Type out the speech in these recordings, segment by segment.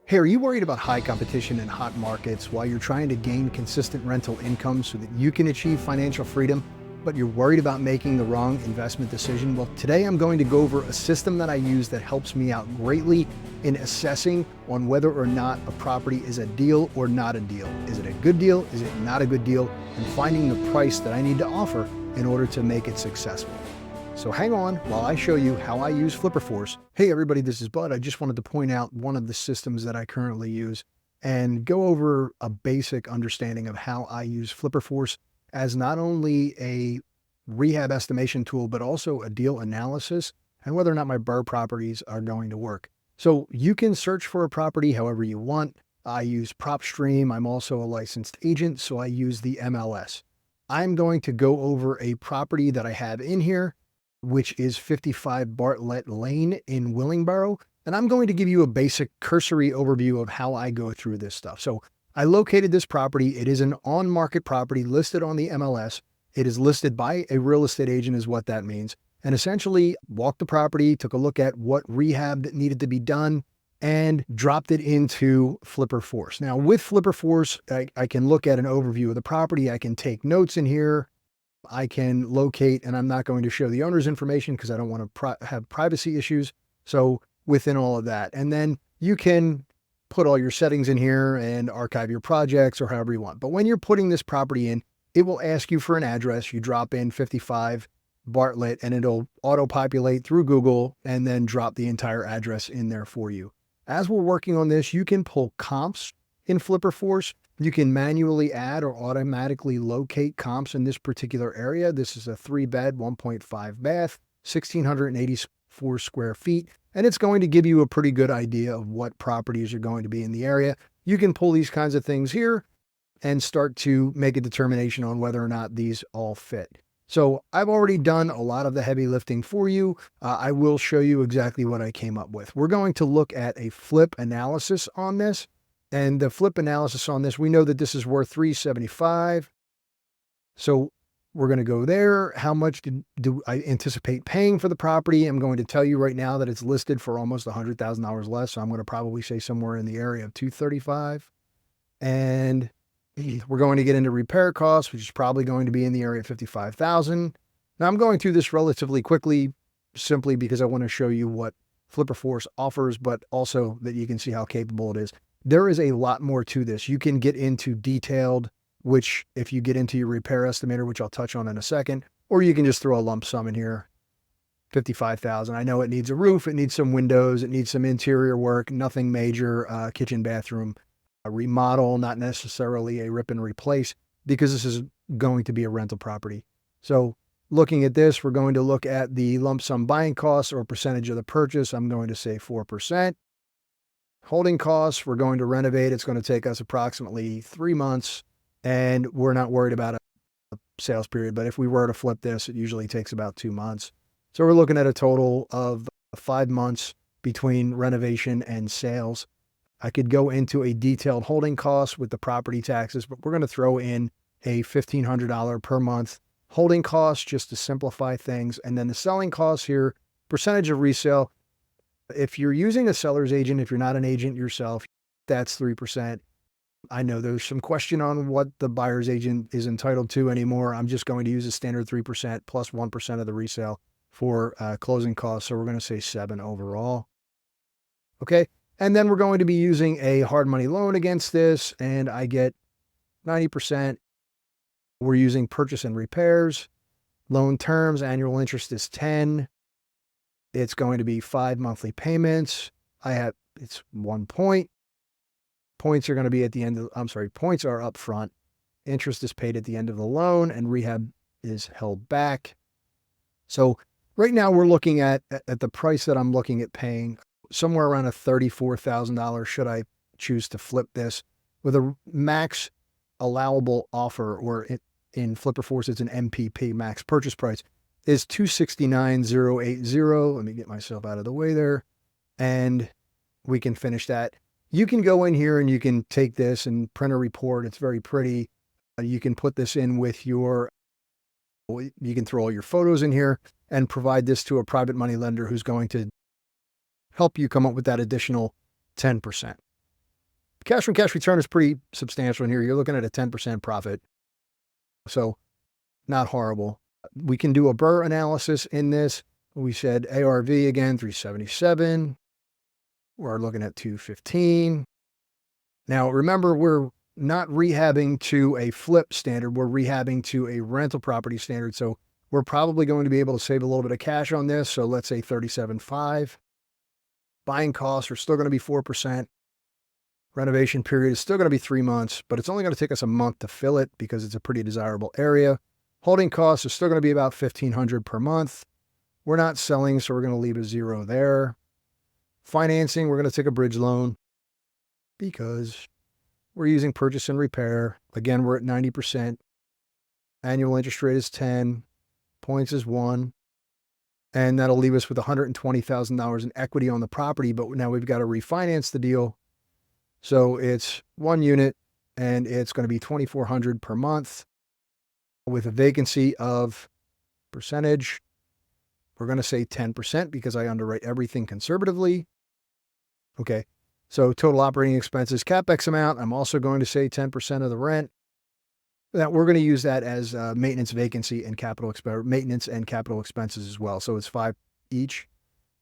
Hey, are you worried about high competition and hot markets while you're trying to gain consistent rental income so that you can achieve financial freedom, but you're worried about making the wrong investment decision? Well, today I'm going to go over a system that I use that helps me out greatly in assessing on whether or not a property is a deal or not a deal. Is it a good deal? Is it not a good deal? And finding the price that I need to offer in order to make it successful. So hang on while I show you how I use FlipperForce. Hey everybody, this is Bud. I just wanted to point out one of the systems that I currently use and go over a basic understanding of how I use FlipperForce as not only a rehab estimation tool, but also a deal analysis and whether or not my BRRRR properties are going to work. So you can search for a property however you want. I use PropStream. I'm also a licensed agent, so I use the MLS. I'm going to go over a property that I have in here, which is 55 Bartlett Lane in Willingboro. And I'm going to give you a basic cursory overview of how I go through this stuff. So I located this property. It is an on-market property listed on the MLS. It is listed by a real estate agent is what that means. And essentially walked the property, took a look at what rehab that needed to be done, and dropped it into FlipperForce. Now with FlipperForce, I can look at an overview of the property. I can take notes in here. I can locate, and I'm not going to show the owner's information because I don't want to have privacy issues. So within all of that, and then you can put all your settings in here and archive your projects or however you want. But when you're putting this property in, it will ask you for an address. You drop in 55 Bartlett and it'll auto-populate through Google and then drop the entire address in there for you. As we're working on this, you can pull comps in FlipperForce. You can manually add or automatically locate comps in this particular area. This is a 3-bed, 1.5 bath, 1,684 square feet, and it's going to give you a pretty good idea of what properties are going to be in the area. You can pull these kinds of things here and start to make a determination on whether or not these all fit. So I've already done a lot of the heavy lifting for you. I will show you exactly what I came up with. We're going to look at a flip analysis on this. And the flip analysis on this, we know that this is worth $375. So we're going to go there. How much do I anticipate paying for the property? I'm going to tell you right now that it's listed for almost $100,000 less. So I'm going to probably say somewhere in the area of $235. And we're going to get into repair costs, which is probably going to be in the area of $55,000. Now I'm going through this relatively quickly, simply because I want to show you what FlipperForce offers, but also that you can see how capable it is. There is a lot more to this. You can get into detailed, which if you get into your repair estimator, which I'll touch on in a second, or you can just throw a lump sum in here, $55,000. I know it needs a roof, it needs some windows, it needs some interior work, nothing major, kitchen, bathroom, a remodel, not necessarily a rip and replace, because this is going to be a rental property. So looking at this, we're going to look at the lump sum buying costs or percentage of the purchase. I'm going to say 4%. Holding costs, we're going to renovate. It's going to take us approximately 3 months, and we're not worried about a sales period. But if we were to flip this, it usually takes about 2 months. So we're looking at a total of 5 months between renovation and sales. I could go into a detailed holding cost with the property taxes, but we're going to throw in a $1,500 per month holding cost just to simplify things. And then the selling costs here, percentage of resale. If you're using a seller's agent, if you're not an agent yourself, that's 3%. I know there's some question on what the buyer's agent is entitled to anymore. I'm just going to use a standard 3% plus 1% of the resale for closing costs. So we're going to say 7 overall. Okay. And then we're going to be using a hard money loan against this, and I get 90%. We're using purchase and repairs. Loan terms, annual interest is 10. It's going to be 5 monthly payments. It's 1 point. Points are going to be at the end of, points are up front. Interest is paid at the end of the loan and rehab is held back. So right now we're looking at the price that I'm looking at paying somewhere around a $34,000 should I choose to flip this with a max allowable offer, or in FlipperForce, it's an MPP, max purchase price, is $269,080. Let me get myself out of the way there, and we can finish that. You can go in here and you can take this and print a report. It's very pretty. You can put this in with you can throw all your photos in here and provide this to a private money lender who's going to help you come up with that additional 10%. Cash on cash return is pretty substantial in here. You're looking at a 10% profit. So not horrible. We can do a BRRRR analysis in this. We said ARV again, 377. We're looking at 215. Now, remember, we're not rehabbing to a flip standard. We're rehabbing to a rental property standard. So we're probably going to be able to save a little bit of cash on this. So let's say 37.5. Buying costs are still going to be 4%. Renovation period is still going to be 3 months, but it's only going to take us a month to fill it because it's a pretty desirable area. Holding costs are still going to be about $1,500 per month. We're not selling, so we're going to leave a 0 there. Financing, we're going to take a bridge loan because we're using purchase and repair. Again, we're at 90%. Annual interest rate is 10. Points is 1. And that'll leave us with $120,000 in equity on the property, but now we've got to refinance the deal. So it's 1 unit and it's going to be $2,400 per month with a vacancy of percentage. We're going to say 10% because I underwrite everything conservatively. Okay. So total operating expenses, CapEx amount, I'm also going to say 10% of the rent. That we're going to use that as maintenance, vacancy, and maintenance and capital expenses as well. So it's 5 each.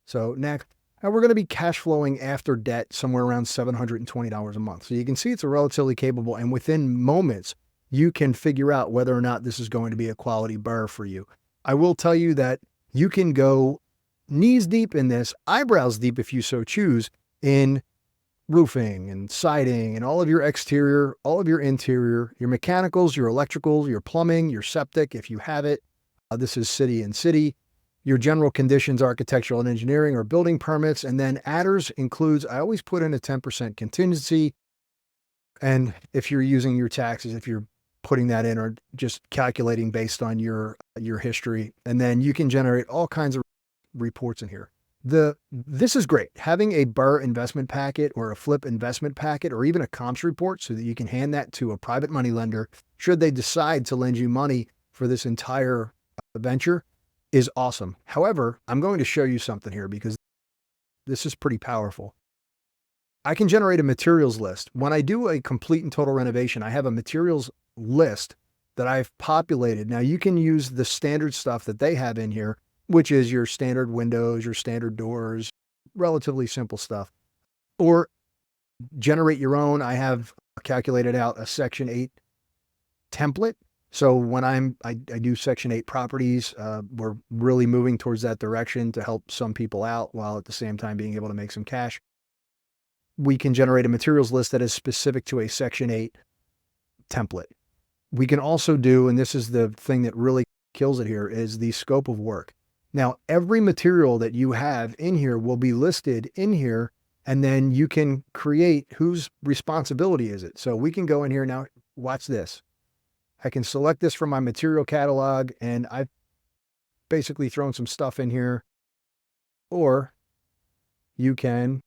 So next, we're going to be cash flowing after debt somewhere around $720 a month. So you can see it's a relatively capable, and within moments, you can figure out whether or not this is going to be a quality BRRRR for you. I will tell you that you can go knees deep in this, eyebrows deep if you so choose, in roofing and siding and all of your exterior, all of your interior, your mechanicals, your electricals, your plumbing, your septic, if you have it. This is city and city. Your general conditions, architectural and engineering, or building permits. And then adders includes, I always put in a 10% contingency. And if you're using your taxes, if you're putting that in or just calculating based on your history, and then you can generate all kinds of reports in here. This is great. Having a BRRRR investment packet or a flip investment packet or even a comps report so that you can hand that to a private money lender should they decide to lend you money for this entire venture is awesome. However, I'm going to show you something here because this is pretty powerful. I can generate a materials list. When I do a complete and total renovation, I have a materials list that I've populated. Now you can use the standard stuff that they have in here, which is your standard windows, your standard doors, relatively simple stuff, or generate your own. I have calculated out a Section 8 template. So when I do Section 8 properties, we're really moving towards that direction to help some people out while at the same time being able to make some cash. We can generate a materials list that is specific to a Section 8 template. We can also do, and this is the thing that really kills it here, is the scope of work. Now, every material that you have in here will be listed in here, and then you can create whose responsibility is it. So we can go in here now, watch this. I can select this from my material catalog, and I've basically thrown some stuff in here. Or you can,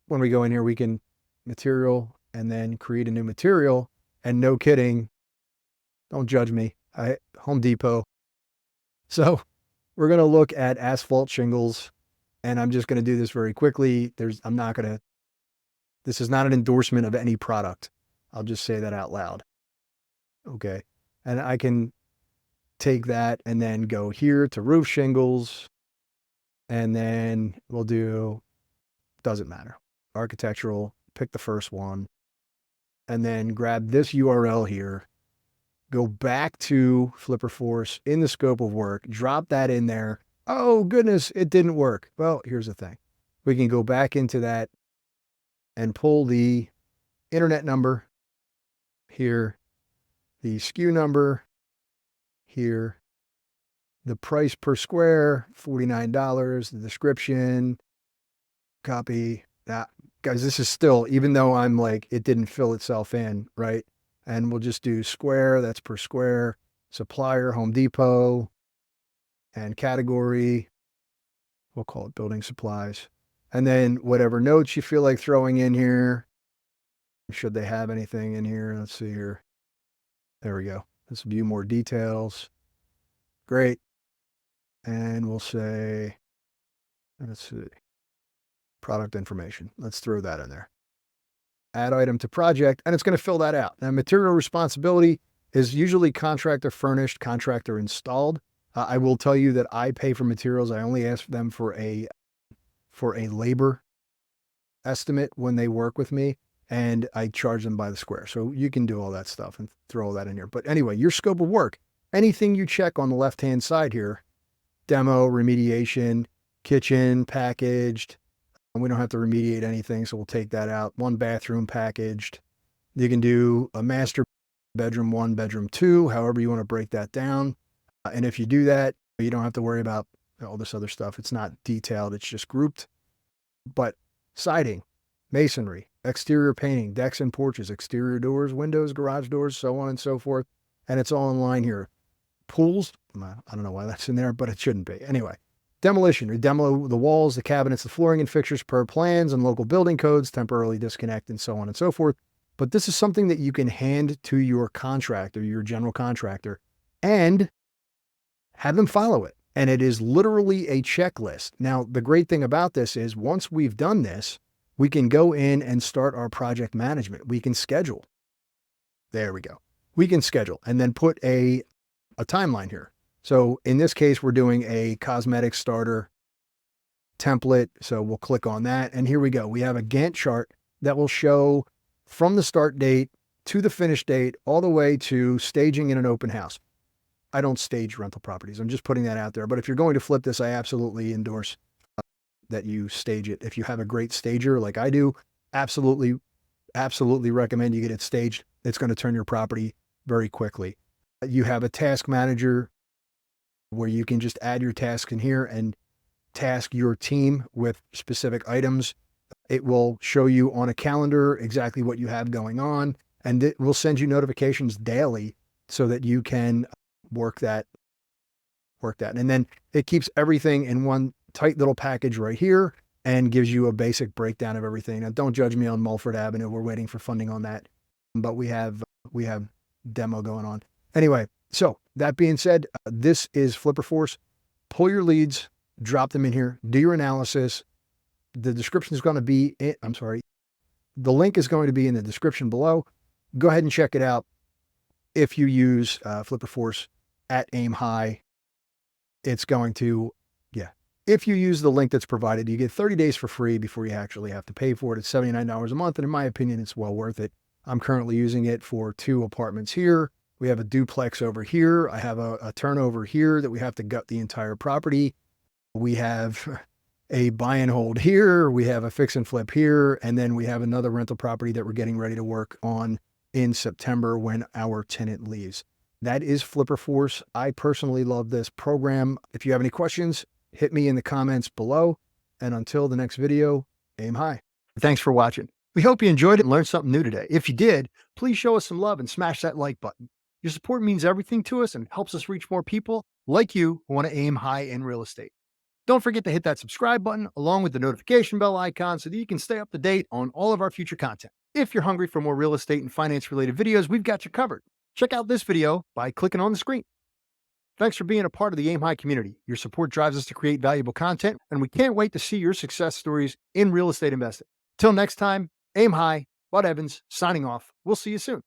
when we go in here, we can material and then create a new material. And no kidding, don't judge me, Home Depot. So we're going to look at asphalt shingles, and I'm just going to do this very quickly. This is not an endorsement of any product. I'll just say that out loud. Okay. And I can take that and then go here to roof shingles. And then we'll do, doesn't matter, architectural, pick the first one. And then grab this URL here, go back to Flipper Force in the scope of work, drop that in there. Oh goodness, it didn't work. Well, here's the thing. We can go back into that and pull the internet number here, the SKU number here, the price per square, $49, the description, copy that. Guys, this is still, even though I'm like, it didn't fill itself in, right? And we'll just do square, that's per square, supplier, Home Depot, and category, we'll call it building supplies. And then whatever notes you feel like throwing in here, should they have anything in here? Let's see here. There we go. Let's view more details. Great. And we'll say, let's see, product information. Let's throw that in there. add item to project, and it's going to fill that out. Now, material responsibility is usually contractor furnished, contractor installed. I will tell you that I pay for materials. I only ask them for a labor estimate when they work with me, and I charge them by the square. So you can do all that stuff and throw all that in here. But anyway, your scope of work, anything you check on the left-hand side here, demo, remediation, kitchen, packaged. And we don't have to remediate anything, so we'll take that out. 1 bathroom packaged. You can do a master bedroom 1, bedroom 2, however you want to break that down. And if you do that, you don't have to worry about all this other stuff. It's not detailed, it's just grouped. But siding, masonry, exterior painting, decks and porches, exterior doors, windows, garage doors, so on and so forth. And it's all in line here. Pools, I don't know why that's in there, but it shouldn't be. Anyway, demolition, we demo the walls, the cabinets, the flooring and fixtures per plans and local building codes, temporarily disconnect, and so on and so forth. But this is something that you can hand to your contractor, your general contractor, and have them follow it. And it is literally a checklist. Now, the great thing about this is once we've done this, we can go in and start our project management. We can schedule. There we go. We can schedule and then put a timeline here. So in this case, we're doing a cosmetic starter template. So we'll click on that. And here we go. We have a Gantt chart that will show from the start date to the finish date, all the way to staging in an open house. I don't stage rental properties. I'm just putting that out there. But if you're going to flip this, I absolutely endorse that you stage it. If you have a great stager like I do, absolutely recommend you get it staged. It's going to turn your property very quickly. You have a task manager where you can just add your tasks in here and task your team with specific items. It will show you on a calendar exactly what you have going on, and it will send you notifications daily so that you can work that. And then it keeps everything in one tight little package right here and gives you a basic breakdown of everything. Now, don't judge me on Mulford Avenue. We're waiting for funding on that, but we have demo going on. Anyway, so that being said, this is Flipper Force. Pull your leads, drop them in here, do your analysis. The description is going to be, the link is going to be in the description below. Go ahead and check it out. If you use Flipper Force at Aim High, it's going to, if you use the link that's provided, you get 30 days for free before you actually have to pay for it. It's $79 a month, and in my opinion, it's well worth it. I'm currently using it for 2 apartments here. We have a duplex over here. I have a turnover here that we have to gut the entire property. We have a buy and hold here. We have a fix and flip here. And then we have another rental property that we're getting ready to work on in September when our tenant leaves. That is Flipper Force. I personally love this program. If you have any questions, hit me in the comments below. And until the next video, aim high. Thanks for watching. We hope you enjoyed it and learned something new today. If you did, please show us some love and smash that like button. Your support means everything to us and helps us reach more people like you who want to aim high in real estate. Don't forget to hit that subscribe button along with the notification bell icon so that you can stay up to date on all of our future content. If you're hungry for more real estate and finance related videos, we've got you covered. Check out this video by clicking on the screen. Thanks for being a part of the Aim High community. Your support drives us to create valuable content, and we can't wait to see your success stories in real estate investing. Till next time, aim high. Bud Evans signing off. We'll see you soon.